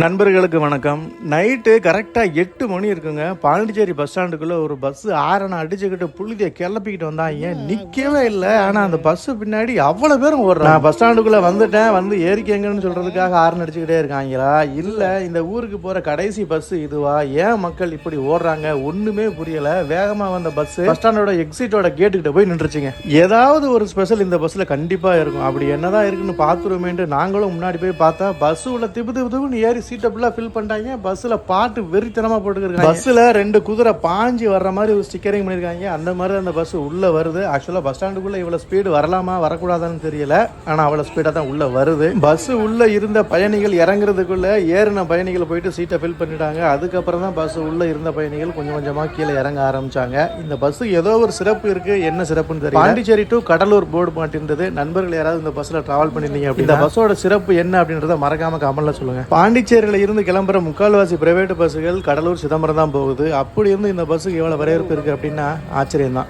நண்பர்களுக்கு வணக்கம். நைட்டு கரெக்டாக 8 மணி இருக்குங்க. பாண்டிச்சேரி பஸ் ஸ்டாண்டுக்குள்ளே ஒரு பஸ்ஸு ஆரனை அடிச்சுக்கிட்டு புழுதியை கிளப்பிக்கிட்டு வந்தாங்க. நிற்கவே இல்லை. ஆனால் அந்த பஸ்ஸு பின்னாடி அவ்வளோ பேரும் ஓடுறாங்க. நான் பஸ் ஸ்டாண்டுக்குள்ளே வந்துட்டேன், வந்து ஏறிக்கங்கன்னு சொல்கிறதுக்காக ஆரன் அடிச்சுக்கிட்டே இருக்காங்களா, இல்லை இந்த ஊருக்கு போகிற கடைசி பஸ்ஸு இதுவா, ஏன் மக்கள் இப்படி ஓடுறாங்க ஒன்றுமே புரியலை. வேகமாக வந்த பஸ்ஸு பஸ் ஸ்டாண்டோட எக்ஸிட்டோட கேட்டுக்கிட்ட போய் நின்றுச்சுங்க. ஏதாவது ஒரு ஸ்பெஷல் இந்த பஸ்ஸில் கண்டிப்பாக இருக்கும். அப்படி என்னதான் இருக்குன்னு பார்த்துருமேன்ட்டு நாங்களும் முன்னாடி போய் பார்த்தா பஸ்ஸு உள்ள திபுன்னு ஏறி சீட்டை ஃபுல்லாக ஃபில் பண்ணிட்டாங்க. பஸ்ஸில் பாட்டு வெறித்தனமாக போட்டுக்கிருக்காங்க. பஸ்ஸில் 2 குதிரை பாஞ்சு வர்ற மாதிரி ஒரு ஸ்டிக்கரிங் பண்ணியிருக்காங்க. அந்த மாதிரி அந்த பஸ் உள்ளே வருது. ஆக்சுவலாக பஸ் ஸ்டாண்டுக்குள்ளே இவ்வளோ ஸ்பீடு வரலாமா வரக்கூடாதான்னு தெரியல, ஆனால் அவ்வளோ ஸ்பீடாக தான் உள்ளே வருது. பஸ் உள்ளே இருந்த பயணிகள் இறங்குறதுக்குள்ளே ஏறின பயணிகள் போயிட்டு சீட்டை ஃபில் பண்ணிட்டாங்க. அதுக்கப்புறம் தான் பஸ் உள்ளே இருந்த பயணிகள் கொஞ்சம் கொஞ்சமாக கீழே இறங்க ஆரம்பிச்சாங்க. இந்த பஸ்ஸு ஏதோ ஒரு சிறப்பு இருக்குது, என்ன சிறப்புன்னு தெரியல. பாண்டிச்சேரி டு கடலூர் போர்டு மாட்டிருந்தது. நண்பர்கள் யாராவது இந்த பஸ்ஸில் ட்ராவல் பண்ணியிருந்தீங்க அப்படி இந்த பஸ்ஸோட சிறப்பு என்ன அப்படின்றத மறக்காம கமெண்ட்ல சொல்லுங்க. பாண்டிச்சேரியில இருந்து கிளம்புற முக்கால்வாசி பிரைவேட் பஸ்ஸுகள் கடலூர் சிதம்பரம் தான் போகுது. அப்படி இருந்து இந்த பஸ்ஸுக்கு எவ்வளவு வரவேற்பு இருக்கு அப்படின்னா ஆச்சரியம் தான்.